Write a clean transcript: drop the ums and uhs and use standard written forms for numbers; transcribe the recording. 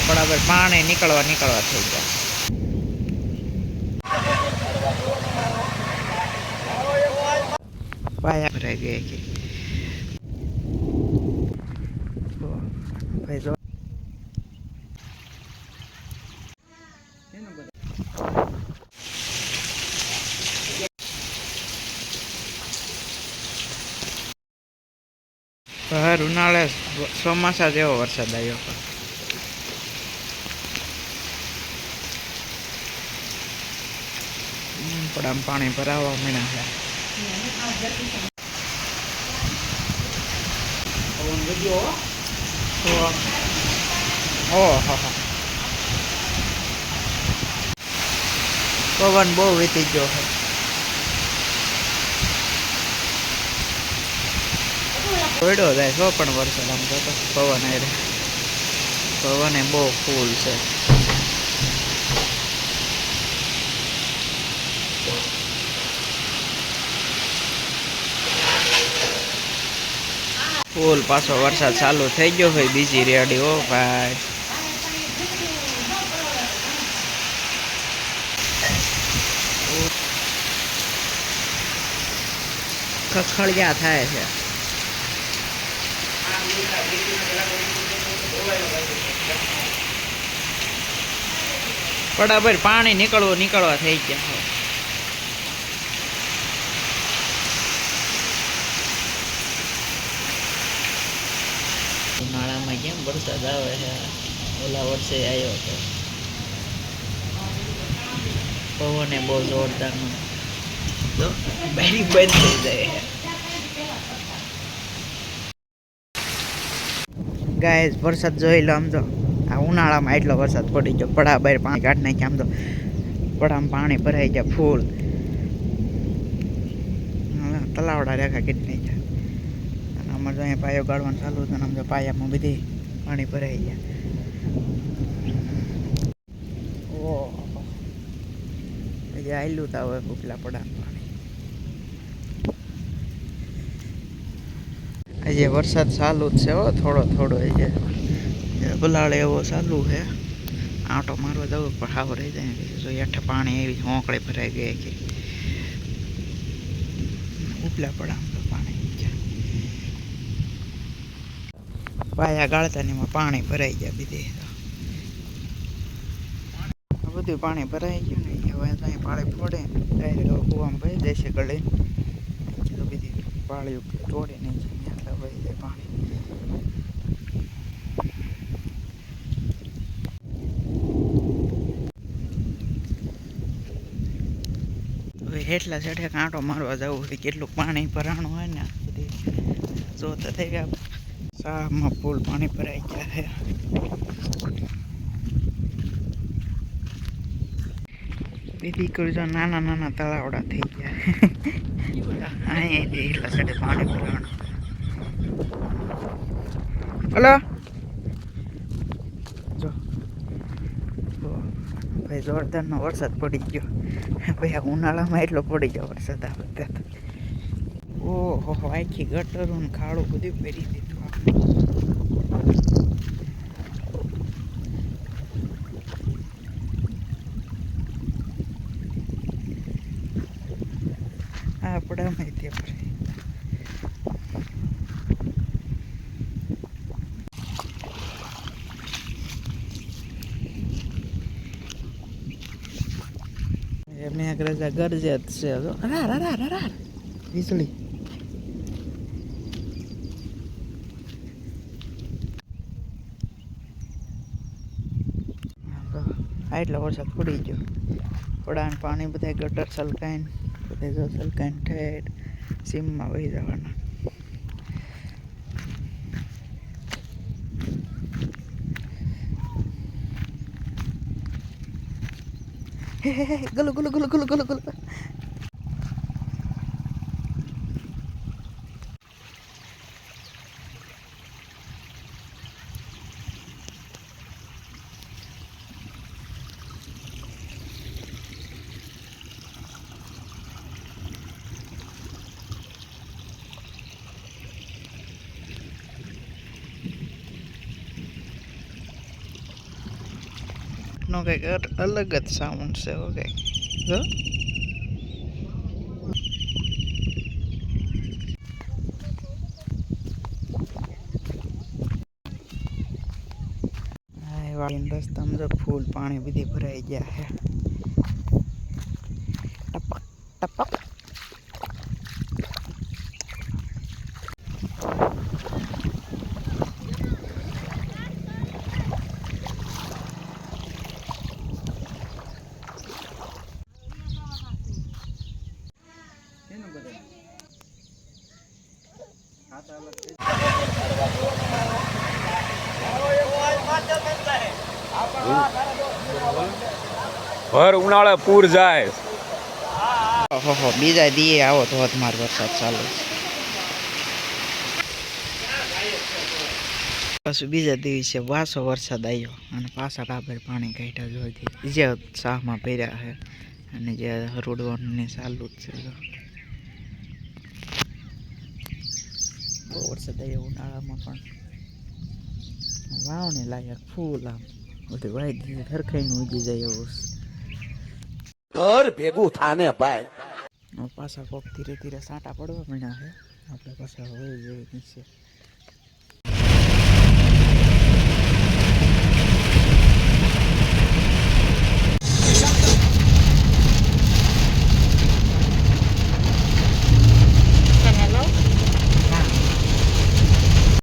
બરાબર પાણી નીકળવા થઈ ગયા. પાયા ભરાઈ ગયા કે ભાઈ જો ભર ઉનાળે ચોમાસા જેવો વરસાદ આવ્યો. પણ આમ પાણી ભરાવા મળ્યા છે. પવન બહુ વીતી ગયો છે. પડ્યો જાય છો પણ વરસાદ આમ તો પવન બહુ ફૂલ છે. ફૂલ પાછો વરસાદ ચાલુ થઈ ગયો હોય બીજી રેડી. હો ભાઈ ખખડિયા થાય છે. બરાબર પાણી નીકળવા થઈ ગયા. ઉનાળામાં કેમ વરસાદ આવે છે. ઓલા વર્ષે આવ્યો હતો. પવને બહુ જોરદાર બેરી બંધ થઈ જાય. ગાય વરસાદ જોઈ લો. આમ તો આ ઉનાળામાં એટલો વરસાદ પડી ગયો. પડા બહાર પાણી કાઢી નાખ્યા. આમ તો પડામાં પાણી ભરાઈ ગયા ફૂલ. તલાવડા રેખા કેટલી નાખ્યા. અને અમારે તો અહીંયા પાયો ગાળવાનું ચાલુ હતું. આમ તો પાયામાં બધી પાણી ભરાઈ ગયા. ઓહો આયલું તા હવે ઉપલા પડાનું પાણી. હજી વરસાદ ચાલુ જ છે. હો થોડો હજી બલાડે એવો ચાલુ છે. આંટો મારવા જવું પણ હાવ રહી જાય. જો હેઠે પાણી એવી હોંકળે ભરાઈ ગઈ કે ઉપલા પડા પાણી પાયા ગાળતા ને એમાં પાણી ભરાઈ ગયા. બીજે બધું પાણી ભરાઈ ગયું ને હવે ત્યાં પાળી ફોડે ડાયરેક્ટ કૂવામાં ભરી દેશે ગળે. બીજી પાળીઓ તોડે નહીં છે. ત્યાં ભરી જાય પાણી. એટલા સેઠે કાંટો મારવા જવું હોય કેટલું પાણી ભરાણું હોય ને બધી જોતા થઈ ગયા. શાહમાં ફૂલ પાણી ભરાઈ ગયા છે. બીજી કોઈ નાના તળાવડા થઈ ગયા. અહીંયા એટલા સેઠે પાણી ભરાણું. હલો જો ભાઈ જોરદારનો વરસાદ પડી ગયો. ભાઈ આ ઉનાળામાં એટલો પડી ગયો વરસાદ આ વખતે. ઓહો આખી ગટરું ને ખાડું બધું પહેરી દીધું. આ પડામાં ત્યાં પર મેઘરાજા ગરજે જ છે. વીજળી એટલો વરસાદ પડી ગયો. પડાને પાણી બધા ગટર સલકાઈને બધા જો સલકાઈને ઠેઠ સીમમાં વહી જવાના. ગલો. નો કંઈક અલગ જ સાઉન્ડ છે. ઓકે જો વાળીને રસ્તામાં જો ફૂલ પાણી બધી ભરાઈ ગયા છે. ટપક ટપક ભર ઉનાળે પૂર જાય. ઓહો બીજા દીએ આવો ધોધમાર વરસાદ ચાલુ છે. પછી બીજા દિવસે વાસો વરસાદ આવ્યો અને પાછા ટાબર પાણી કાઢ્યા જોઈ જે શાહમાં ભર્યા છે અને જે રોડવાનું ને ચાલુ જ છે. બહુ વરસાદ આવ્યો ઉનાળામાં પણ વાવને લાયક ફૂલ આમ બધું વાઈ દીધું સરખાઈને ઉગી જાય એવું ઘર ભેગું થાને ભાઈ. પાછા કોક ધીરે ધીરે સાંટા પડવા માંડ્યા છે. આપણે પાછા હોય જેવી નીચે